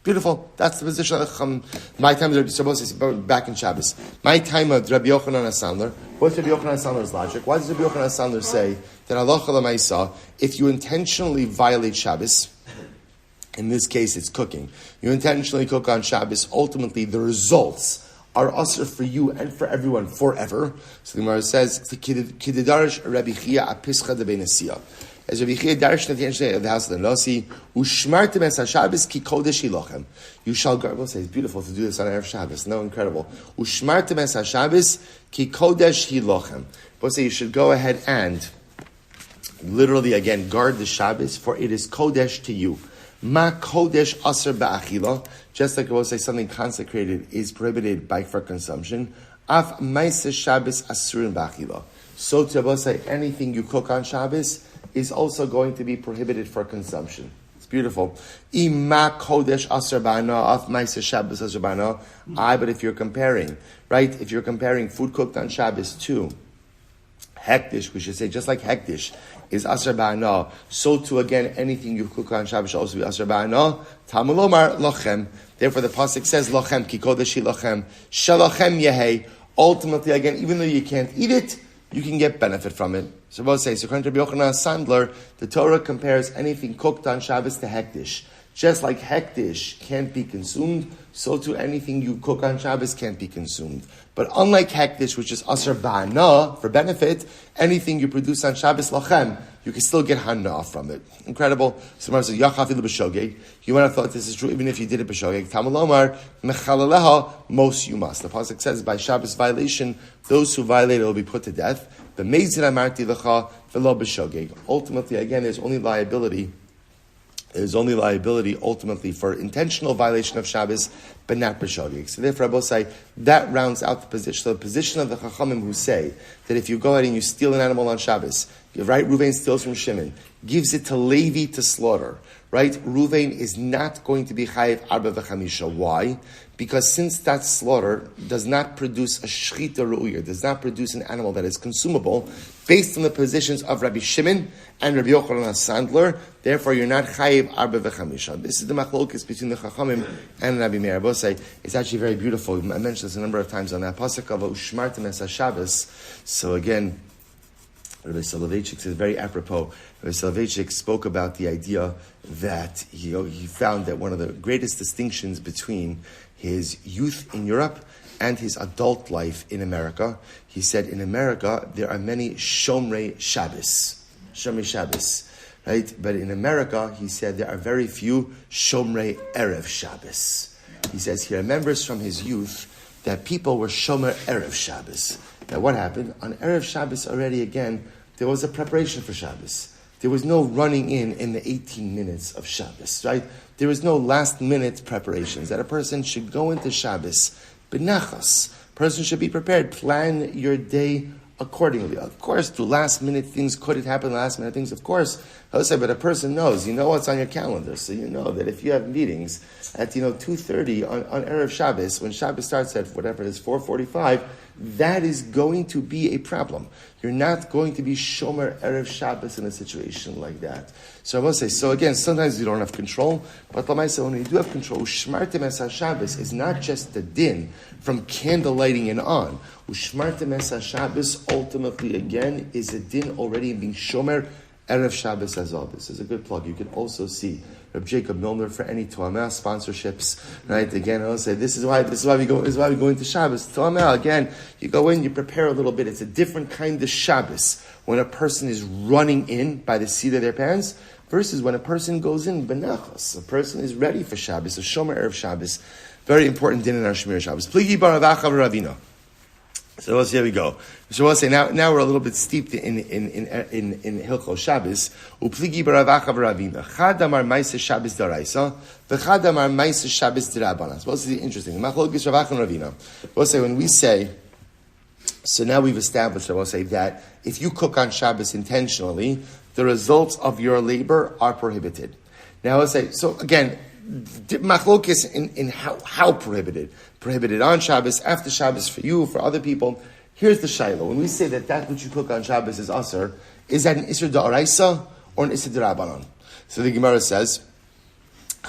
Beautiful. That's the position of the Chum. My time of Rabbi back in Shabbos. My time of Rabbi Yochanan Sandler. What's Rabbi Yochanan Sandler's logic? Why does Rabbi Yochanan Sandler say that halacha l'maisa, if you intentionally violate Shabbos, in this case it's cooking, you intentionally cook on Shabbos, ultimately the results are usher for you and for everyone forever. So the Gemara says, Kididarish Rabbi Chia apischa de benesiya. As Rabbi Chia darshan at the end of the house of the Nasi, ushmartem es haShabbos ki kodesh hilochem. You shall guard. We'll say it's beautiful to do this on Erev Shabbos. No, incredible. Ushmartem es haShabbos ki kodesh hilochem. We'll say you should go ahead and literally again guard the Shabbos, for it is kodesh to you. Ma kodesh aser ba'achila. Just like we'll say something consecrated is prohibited for consumption. Af ma'aseh Shabbos asurin ba'achila. So to say anything you cook on Shabbos is also going to be prohibited for consumption. It's beautiful. Ima kodesh asar ba'ana of Maseches Shabbos asar ba'ana. But if you're comparing, right? If you're comparing food cooked on Shabbos to hektish, we should say just like hektish is asar ba'ana, so too again anything you cook on Shabbos should also be asar ba'ana. Talmud lomar lochem. Therefore the pasuk says lochem ki kodeshi lochem shalochem yehei. Ultimately, again, even though you can't eat it, you can get benefit from it. So both say, so according to Rabbi Yochanan Sandler, the Torah compares anything cooked on Shabbos to hektish. Just like hektish can't be consumed, so too anything you cook on Shabbos can't be consumed. But unlike hektish, which is asar ba'ana, for benefit, anything you produce on Shabbos lachem, you can still get hana from it. Incredible. Someone says, Yachafilu b'shogeg. You might have thought this is true even if you did it b'shogeg. Talmud lomar, mechalaleha, most you must. The pasuk says, by Shabbos violation, those who violate it will be put to death. The meizir amarti lecha, v'lo b'shogeg. Ultimately, again, there's only liability ultimately for intentional violation of Shabbos, but not b'shogeg. So therefore, I will say that rounds out the position. So the position of the Chachamim who say that if you go ahead and you steal an animal on Shabbos, right? Reuven steals from Shimon, gives it to Levi to slaughter. Right? Reuven is not going to be chayiv arba v'chamisha. Why? Because since that slaughter does not produce a shchita ru'uyah, does not produce an animal that is consumable, based on the positions of Rabbi Shimon and Rabbi Yochanan Sandler, therefore you're not chayiv arba v'chamisha. This is the machlokes between the Chachamim and Rabbi Meir. I will say it's actually very beautiful. I mentioned this a number of times on that pasuk of Ushmartem es Shabbos. So again, Rabbi Soloveitchik says very apropos. Rabbi Soloveitchik spoke about the idea that he found that one of the greatest distinctions between his youth in Europe and his adult life in America, he said in America there are many Shomrei Shabbos, right? But in America, he said there are very few Shomrei Erev Shabbos. He says he remembers from his youth that people were Shomer Erev Shabbos. Now what happened? On Erev Shabbos already again, there was a preparation for Shabbos. There was no running in the 18 minutes of Shabbos, right? There was no last minute preparations. That a person should go into Shabbos, benachas. Person should be prepared. Plan your day accordingly. Of course, to last minute things, could it happen last minute things? Of course. I would say, but a person knows, you know what's on your calendar. So you know that if you have meetings at 2:30 on Erev Shabbos, when Shabbos starts at whatever it is, 4:45, that is going to be a problem. You're not going to be Shomer Erev Shabbos in a situation like that. So I will say, so again, sometimes you don't have control, but Lamaisa, when you do have control, Ushmartem es Shabbos is not just the din from candle lighting and on. Ushmartem es Shabbos ultimately again is a din already being Shomer Erev Shabbos as well. This is a good plug. You can also see Reb Jacob Milner for any TORAH sponsorships, right? Again, I'll say this is why we go into Shabbos. TORAH, again, you go in, you prepare a little bit. It's a different kind of Shabbos when a person is running in by the seat of their pants versus when a person goes in benachos. A person is ready for Shabbos, a Shomer Erev Shabbos. Very important din in our Shemir Shabbos. Pligi baravacha v'ravina. So here we go. So we'll say now we're a little bit steeped in Hilchos Shabbos. Upligi baravacha v'ravina. Chad amar Maseches Shabbos daraisa, v'chad amar Maseches Shabbos d'Rabbanan. So this is interesting. Machlokes Ravacha and Ravina. We'll say when we say, so now we've established, I will say that if you cook on Shabbos intentionally, the results of your labor are prohibited. Now let's say, so again, machlokes in how prohibited. Prohibited on Shabbos, after Shabbos for you, for other people. Here's the shaila. When we say that which you cook on Shabbos is asr, is that an isur da'araisa or an isur d'Rabbanan? So the Gemara says,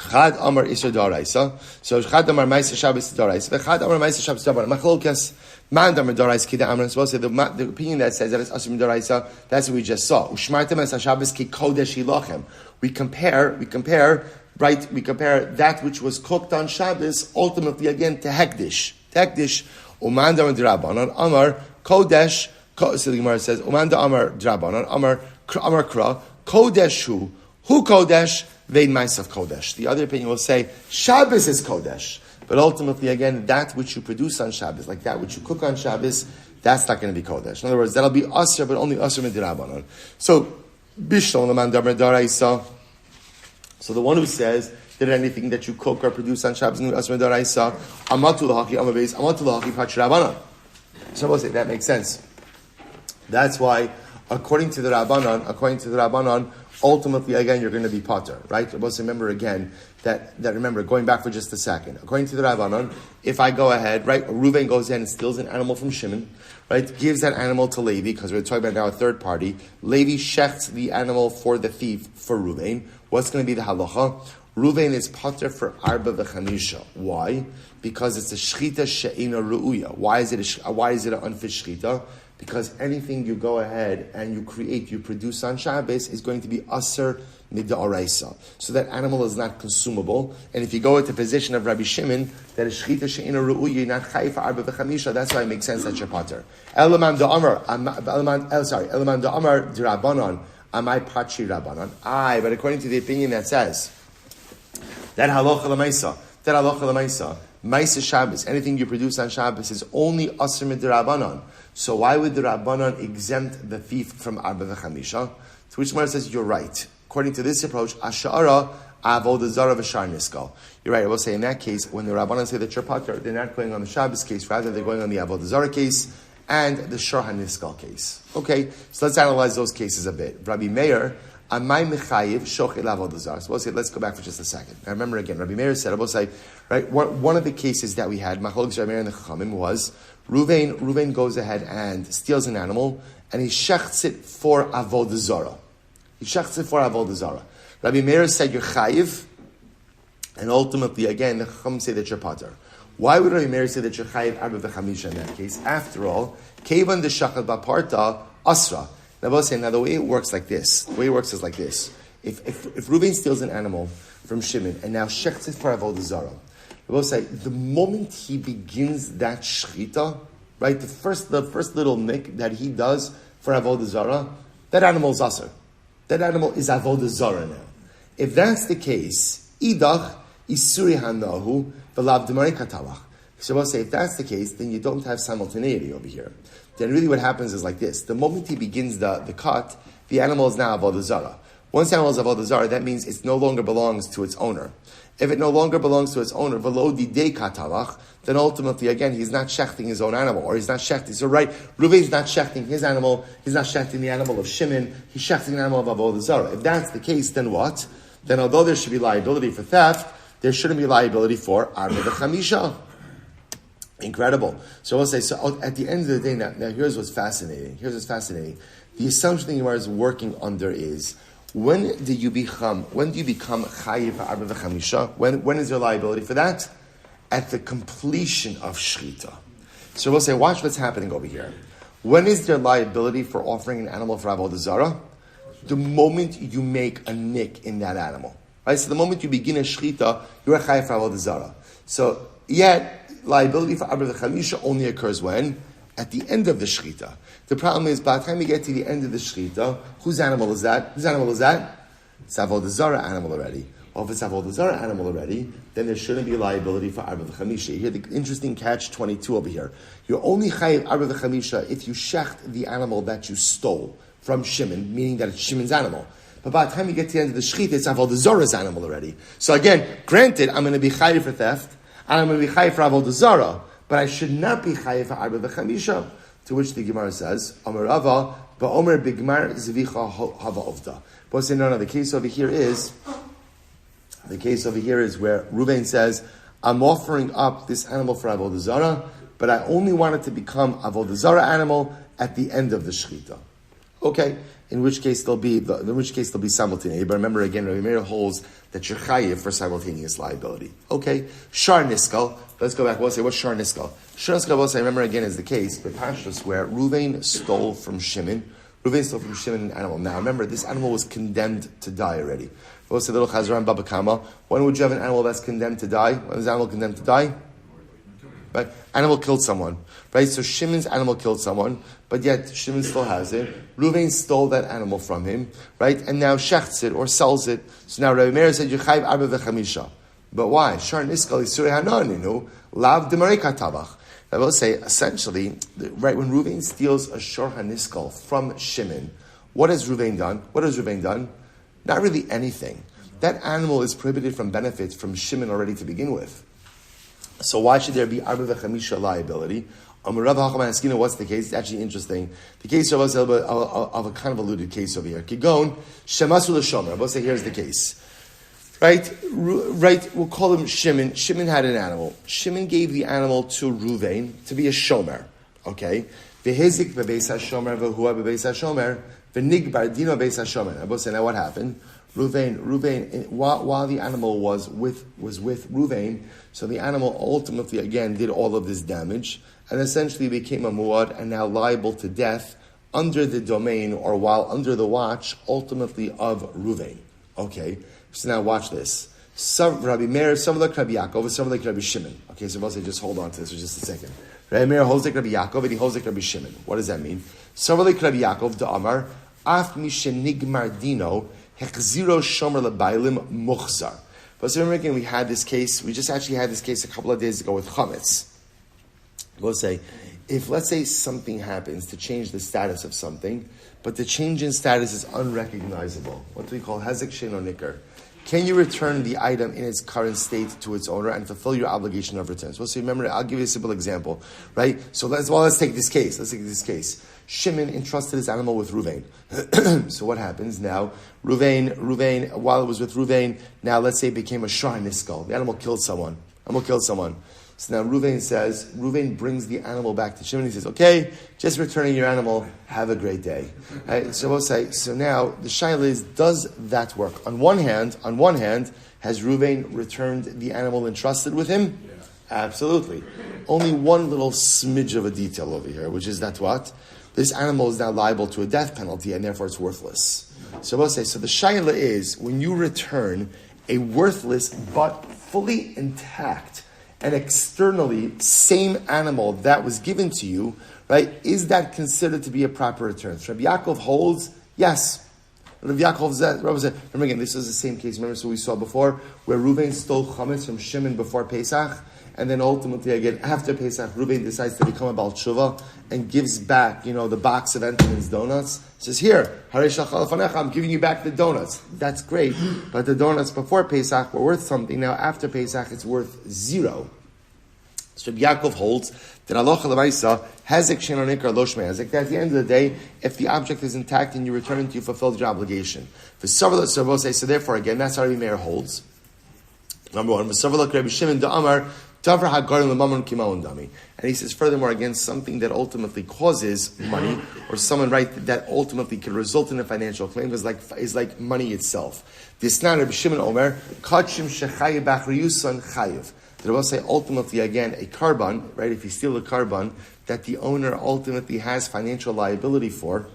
Chad amar isur da'araisa. So Chad amar Maseches Shabbos da'araisa. Chad amar Maseches Shabbos da'Rabbanan. Machlokes man amar da'araisa ki da'amar. Supposed to say the opinion that says that it's asur da'araisa. That's what we just saw. Ushmartem es Shabbos ki kodesh hilachem. We compare that which was cooked on Shabbos ultimately again to hektish. Uman damar d'Rabbanan amar kodesh. So the Gemara says uman damar d'Rabbanan amar kra kodesh who kodesh vein ma'asav kodesh. The other opinion will say Shabbos is kodesh, but ultimately again that which you produce on Shabbos, like that which you cook on Shabbos, that's not going to be kodesh. In other words, that'll be asr, but only asr d'Rabbanan. So bishon uman damar d'Araisa. So the one who says that anything that you cook or produce on Shabbos is asr d'Araisa, amatu l'haki amabeis, amatu l'haki pach Rabbanan. So I will say that makes sense. That's why according to the Rabbanon, ultimately, again, you're going to be potter, right? Let's remember again that remember, going back for just a second. According to the Rabbanon, if I go ahead, right, Reuven goes in and steals an animal from Shimon, right, gives that animal to Levi, because we're talking about now a third party. Levi shechts the animal for the thief for Reuven. What's going to be the halacha? Reuven is potter for arba v'chamisha. Why? Because it's a shchita she'ina ru'uya. Why is it an unfit shchita? Because anything you go ahead and you produce on Shabbos is going to be aser mid'oraisa. So that animal is not consumable. And if you go at the position of Rabbi Shimon, that is shchita she'ina ru'uya, you're not chayiv arba v'chamisha, that's why it makes sense that you're potter. Elaman da'amar d'Rabbanon, amai patri Rabbanon. But according to the opinion that says, that halacha l'maisa, Maisa Shabbos, anything you produce on Shabbos is only aser mid'Rabbanon. So why would the Rabbanon exempt the thief from arba v'chamisha? To which Gemara says, you're right. According to this approach, ashara avodah zara v'shar niskal. You're right. I will say in that case, when the Rabbanon say that you're potter, they're not going on the Shabbos case, rather they're going on the avodah zara case and the shar haniskal case. Okay, so let's analyze those cases a bit. Rabbi Meir, amay mechayiv shochel avodah zara. So we'll say, let's go back for just a second. Now remember again, Rabbi Meir said, I will say, right, one of the cases that we had, machlokes Rabbi Meir and the Chachamim, was Reuven goes ahead and steals an animal, and he shechts it for avodah zara. Rabbi Meir said you're chayiv, and ultimately, again, the Chacham say that you're potter. Why would Rabbi Meir say that you're chayiv arba v'chamisha in that case? After all, kevan d'shachal b'parta asra. Now, the way it works like this. The way it works is like this. If Reuven steals an animal from Shimon and now shechts it for avodah zara, I will say, the moment he begins that shchita, right, the first little nick that he does for avodah zara, that animal is aser. That animal is avodah zara now. If that's the case, idach isuri hanahu v'lav d'marei katalach. So I will say, if that's the case, then you don't have simultaneity over here. Then really what happens is like this. The moment he begins the cut, the animal is now avodah zara. Once the animal is avodah zara, that means it no longer belongs to its owner. If it no longer belongs to its owner, v'lo didei katalach, then ultimately, again, he's not shechting his own animal, or he's not shechting. So right, Reuven's not shechting his animal, he's not shechting the animal of Shimon, he's shechting an animal of avodah zara. If that's the case, then what? Then although there should be liability for theft, there shouldn't be liability for arba v'chamisha. Incredible. So I'll say, so at the end of the day, now here's what's fascinating. The assumption that Gemara is working under is, when do you become chayiv arba v'chamisha? When is there liability for that? At the completion of shchita. So we'll say, watch what's happening over here. When is there liability for offering an animal for avodah zara? The moment you make a nick in that animal. Right? So the moment you begin a shchita, you're a chayiv for avodah zara. So yet, liability for arba v'chamisha only occurs when? At the end of the shchita. The problem is, by the time you get to the end of the shchita, whose animal is that? It's avodah zara animal already. Or if it's avodah zara animal already, then there shouldn't be liability for arba v'chamisha. Here, the interesting catch-22 over here. You're only chayiv arba v'chamisha if you shecht the animal that you stole from Shimon, meaning that it's Shimon's animal. But by the time you get to the end of the shchita, it's avodah zara's animal already. So again, granted, I'm going to be chayiv for theft, and I'm going to be chayiv for avodah zara, but I should not be chayiv for arba v'chamisha. To which the Gemara says, Amar Rava, ba'omer bigmar zvicha hava ovda. But say, no, the case over here is where Reuven says, I'm offering up this animal for avodah zara, but I only want it to become avodah zara animal at the end of the shchita. Okay, in which case there'll be simultaneous. But remember again, Rabbi Meir holds that you're chayiv for simultaneous liability. Okay, shar niskal. Let's go back. We'll say, what's shar niskal? Shar niskal, we'll say, remember again, is the case, but Pashtus, where Reuven stole from Shimon an animal. Now remember, this animal was condemned to die already. We'll say, little Chazran Baba Kamma. When would you have an animal that's condemned to die? When is the animal condemned to die? Right? Animal killed someone. Right? So Shimon's animal killed someone, but yet Shimon still has it. Reuven stole that animal from him, right? And now shechts it or sells it. So now Rabbi Meir said, Yechayiv arba v'chamisha. But why? Shar niskal isuri hananinu lav d'marei katabach. I will say, essentially, right, when Reuven steals a shor haniskal from Shimon, what has Reuven done? Not really anything. That animal is prohibited from benefits from Shimon already to begin with. So why should there be arba v'chamisha liability? What's the case? It's actually interesting. The case of a kind of alluded case over here. Kigon, Shemasu l'shomer. We'll say here's the case. Right, we'll call him Shimon. Shimon had an animal. Shimon gave the animal to Ruvain to be a shomer. Okay? V'hezik bebeis ha-shomer v'hua bebeis ha-shomer v'nigbar dino beis ha-shomer. I will say, now what happened? Ruvain, while the animal was with Ruvain, so the animal ultimately again did all of this damage and essentially became a muad and now liable to death under the domain or while under the watch ultimately of Ruvain. Okay, so now watch this. Some Rabbi Meir, some like Rabbi Yaakov, some like Rabbi Shimon. Okay, so I'll say just hold on to this for just a second. Rabbi Meir holds like Rabbi Yaakov and he holds like Rabbi Shimon. What does that mean? Some like Rabbi Yaakov, the Amar, af mishenigmar dino, hechziro shomer lebailim muchzar. But so remember again, we had this case, we just actually had this case a couple of days ago with chametz. We'll say, if let's say something happens to change the status of something, but the change in status is unrecognizable, what do we call hezek shein or nikar? Can you return the item in its current state to its owner and fulfill your obligation of return? So remember, I'll give you a simple example, right? So let's take this case. Let's take this case. Shimon entrusted his animal with Ruvain. So what happens now? Ruvain, while it was with Ruvain, now let's say it became a shar in his skull. The animal killed someone. So now Ruvain brings the animal back to Shimon. He says, okay, just returning your animal, have a great day. Right? So we'll say, so now the shaila is, does that work? On one hand, has Ruvain returned the animal entrusted with him? Yeah. Absolutely. Only one little smidge of a detail over here, which is that what? This animal is now liable to a death penalty and therefore it's worthless. So we'll say, so the shaila is, when you return a worthless but fully intact and externally same animal that was given to you, right, is that considered to be a proper return? So Rabbi Yaakov holds, yes. Rabbi Yaakov said, remember again, this is the same case, remember, so we saw before, where Ruvain stole chametz from Shimon before Pesach, and then ultimately again, after Pesach, Ruvain decides to become a Baal Tshuva, and gives back, the box of Entenmann's donuts. He says, here, Harush, I'm giving you back the donuts. That's great, but the donuts before Pesach were worth something. Now after Pesach, it's worth 0. So Yaakov holds that halacha l'maisa hezek shein or nikar lo shmei hezek. That at the end of the day, if the object is intact and you return it, you fulfilled your obligation. So therefore, again, that's how Rabbi Meir holds. Number one, Rabbi Shimon da Amar. And he says, furthermore, again, something that ultimately causes money, or someone, right, that ultimately can result in a financial claim is like money itself. This now Rabbi Shimon Omer, Kachim shechayev b'achriyusan chayev. That I will say, ultimately, again, a carbon, right, if you steal a carbon, that the owner ultimately has financial liability for,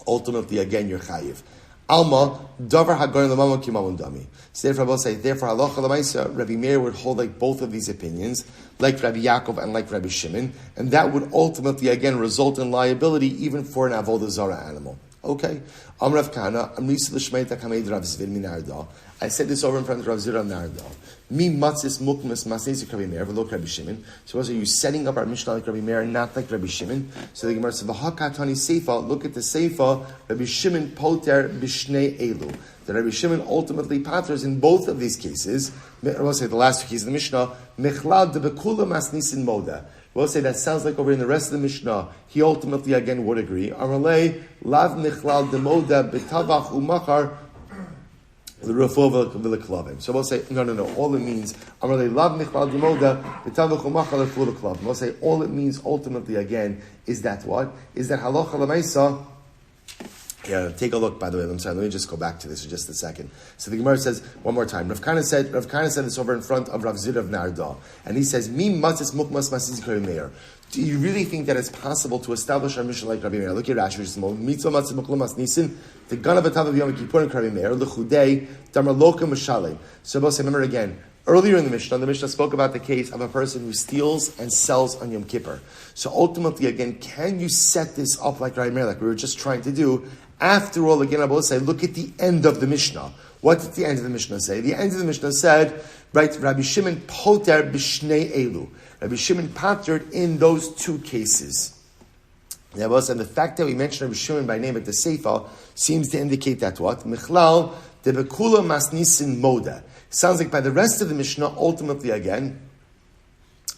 ultimately, again, you're chayev. Alma, davar hagoyin l'mamon kimamun dami. So therefore, I will say, therefore, halacha l'maisa, Rabbi Meir would hold like both of these opinions, like Rabbi Yaakov and like Rabbi Shimon, and that would ultimately, again, result in liability even for an avodah zarah animal. Okay. Rav Kahana, Amrisa l'shmeita kameid Rav Zvid min Narda. I said this over in front of Rav Zvid of Narda. Mi matzis mukmas Maseches Rabbi Meir v'lo Rabbi Shimon. So are you setting up our Mishnah like Rabbi Meir, not like Rabbi Shimon? So the Gemara says, "V'hakatani seifa." Look at the seifa. Rabbi Shimon poter b'shnei elu. The Rabbi Shimon ultimately paters in both of these cases. I will say the last two cases of the Mishnah. Mechlal debekula masnisin moda. We'll say that sounds like over in the rest of the Mishnah, he ultimately again would agree. Amalei lav michlal demoda betavach umachar the refuah v'leklavim. So we'll say no. All it means amalei lav michlal demoda betavach umachar the refuah v'leklavim. We'll say all it means ultimately again is that what is that halacha l'maisa. Yeah, take a look, by the way. I'm sorry, let me just go back to this for just a second. So the Gemara says, one more time, Rav Kahana said this over in front of Rav Zid of Narda. And he says, Mi matzis mukmas masis Rabbi Meir. Do you really think that it's possible to establish our mission like Rabbi Meir? Look at Rashi, mitzvah matzis mukmas nisin, the gun of a tav of Yom Kippur and Rabbi Meir, l'chudei, damar loka mashalei. So both say, remember again, earlier in the Mishnah spoke about the case of a person who steals and sells on Yom Kippur. So ultimately, again, can you set this up like Rabbi Meir, like we were just trying to do? After all, again, I will say, look at the end of the Mishnah. What did the end of the Mishnah say? The end of the Mishnah said, right, Rabbi Shimon poter b'shnei elu. Rabbi Shimon patered in those two cases. And the fact that we mentioned Rabbi Shimon by name at the Seifa seems to indicate that what? Michlal debekula masnisin moda. Sounds like by the rest of the Mishnah, ultimately again,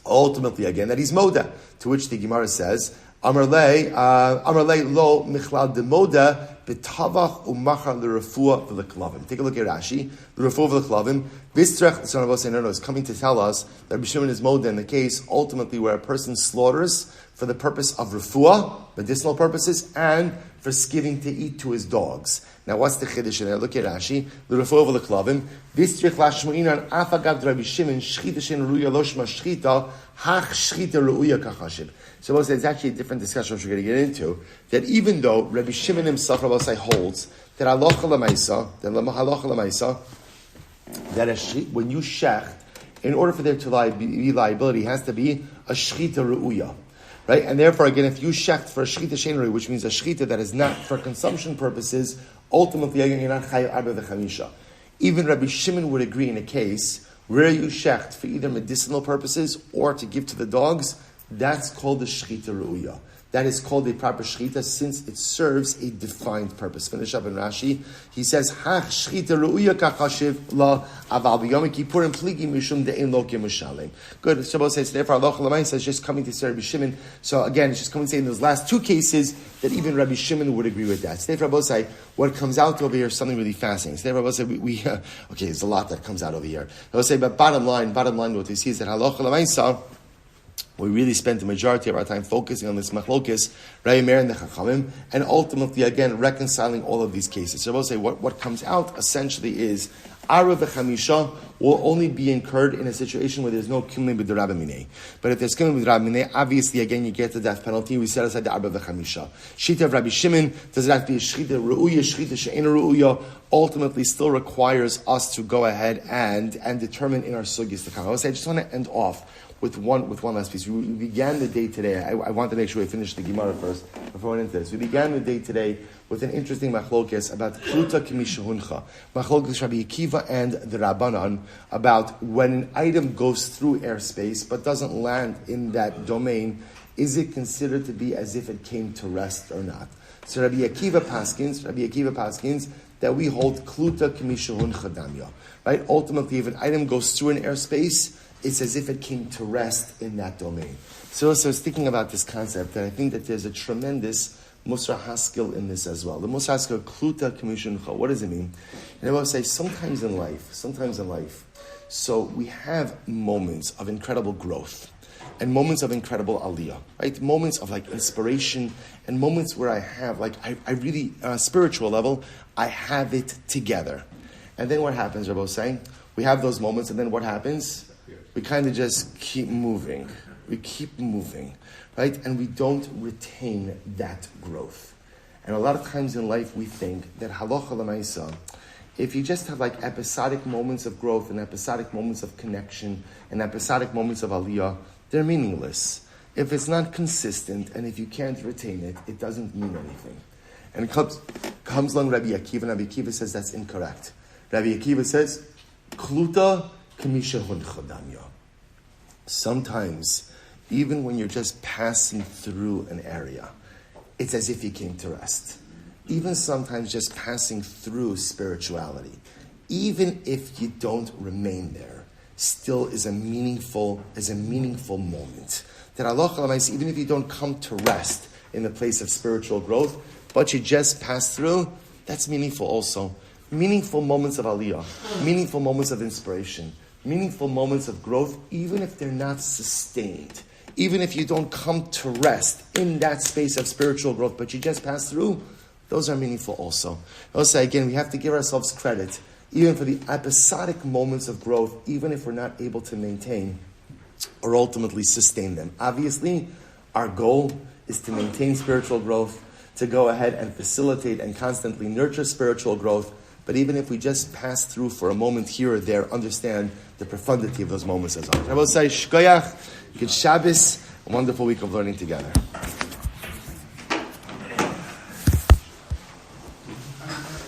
Ultimately, again, that he's moda, to which the Gemara says, Amar lei lo michlal de moda betavach umachar the refuah for the klavim. Take a look at Rashi. The refuah for the klavim. Bistrech, the son of Osein, is coming to tell us that Rabbi Shimon is moda in the case ultimately where a person slaughters for the purpose of refuah, medicinal purposes, and for giving to eat to his dogs. Now, what's the chiddush in there? Look at Rashi. The refuah for the klavim. Bistrech lashmuinan afagav Rabbi Shimon shchita shen ruya loshma shchita hach shchita ruya kachashiv. So it's actually a different discussion which we're going to get into, that even though Rabbi Shimon himself, Rabbi holds, that halacha l'maisa, that when you shecht, in order for there to be liability, it has to be a shchita ru'uya. Right? And therefore, again, if you shecht for a shchita shenri, which means a shchita that is not for consumption purposes, ultimately, again, you're not chayav arba v'chamisha. Even Rabbi Shimon would agree in a case where you shecht for either medicinal purposes or to give to the dogs. That's called the shchita ru'uya. That is called a proper shchita since it serves a defined purpose. Finish up in Rashi. He says, "Hach shchita ru'uya kachashiv la aval b'yom kippurim pligi mishum de'en lo kemushalim." Good. Shabbos says, therefore, Allah Chalamayim says, just coming to say Rabbi Shimon. So again, it's just coming to say in those last two cases that even Rabbi Shimon would agree with that. So therefore, Rabbi say, what comes out over here is something really fascinating. So therefore, Rabbi say, okay, there's a lot that comes out over here. Rabbi say, but bottom line, what we see is that Allah Chalamayim we really spent the majority of our time focusing on this machlokes, Rabbi Meir and the Chachamim, and ultimately, again, reconciling all of these cases. So I will say what comes out essentially is Arba v'chamisha will only be incurred in a situation where there's no kumim b'derabba minei. But if there's kumim b'derabba minei, obviously, again, you get the death penalty. We set aside the Arba v'chamisha. Shita of Rabbi Shimon, does it have to be a shchita ru'uya, shchita she'ena ru'uya, ultimately still requires us to go ahead and determine in our sugis the Kamma. I will say, I just want to end off with one last piece. We began the day today. I want to make sure we finish the Gemara first before we went into this. We began the day today with an interesting machlokes about kluta kimishahuncha. Machlokes Rabbi Akiva and the Rabbanan about when an item goes through airspace but doesn't land in that domain, is it considered to be as if it came to rest or not? So Rabbi Akiva paskins that we hold kluta kimishahuncha damya. Right? Ultimately, if an item goes through an airspace, it's as if it came to rest in that domain. So I was thinking about this concept, and I think that there's a tremendous Musar Haskell in this as well. The Musar Haskell, Kluta Kamishuncha, what does it mean? And I will say, sometimes in life, so we have moments of incredible growth, and moments of incredible aliya, right? Moments of like inspiration, and moments where I have, like, I really, on a spiritual level, I have it together. And then what happens, Rabbi was saying? We have those moments, and then what happens? We kind of just keep moving. We keep moving, right? And we don't retain that growth. And a lot of times in life we think that halacha l'maisa, if you just have like episodic moments of growth and episodic moments of connection and episodic moments of aliyah, they're meaningless. If it's not consistent and if you can't retain it, it doesn't mean anything. And it comes along Rabbi Akiva, and Rabbi Akiva says that's incorrect. Rabbi Akiva says, Kluta sometimes, even when you're just passing through an area, it's as if you came to rest. Even sometimes just passing through spirituality, even if you don't remain there, still is a meaningful moment. That Allah, even if you don't come to rest in the place of spiritual growth, but you just pass through, that's meaningful also. Meaningful moments of aliyah, meaningful moments of inspiration, meaningful moments of growth, even if they're not sustained, even if you don't come to rest in that space of spiritual growth, but you just pass through, those are meaningful also. Also, again, we have to give ourselves credit, even for the episodic moments of growth, even if we're not able to maintain or ultimately sustain them. Obviously, our goal is to maintain spiritual growth, to go ahead and facilitate and constantly nurture spiritual growth. But even if we just pass through for a moment here or there, understand the profundity of those moments as well. I will say, Shkoyach, good Shabbos, a wonderful week of learning together.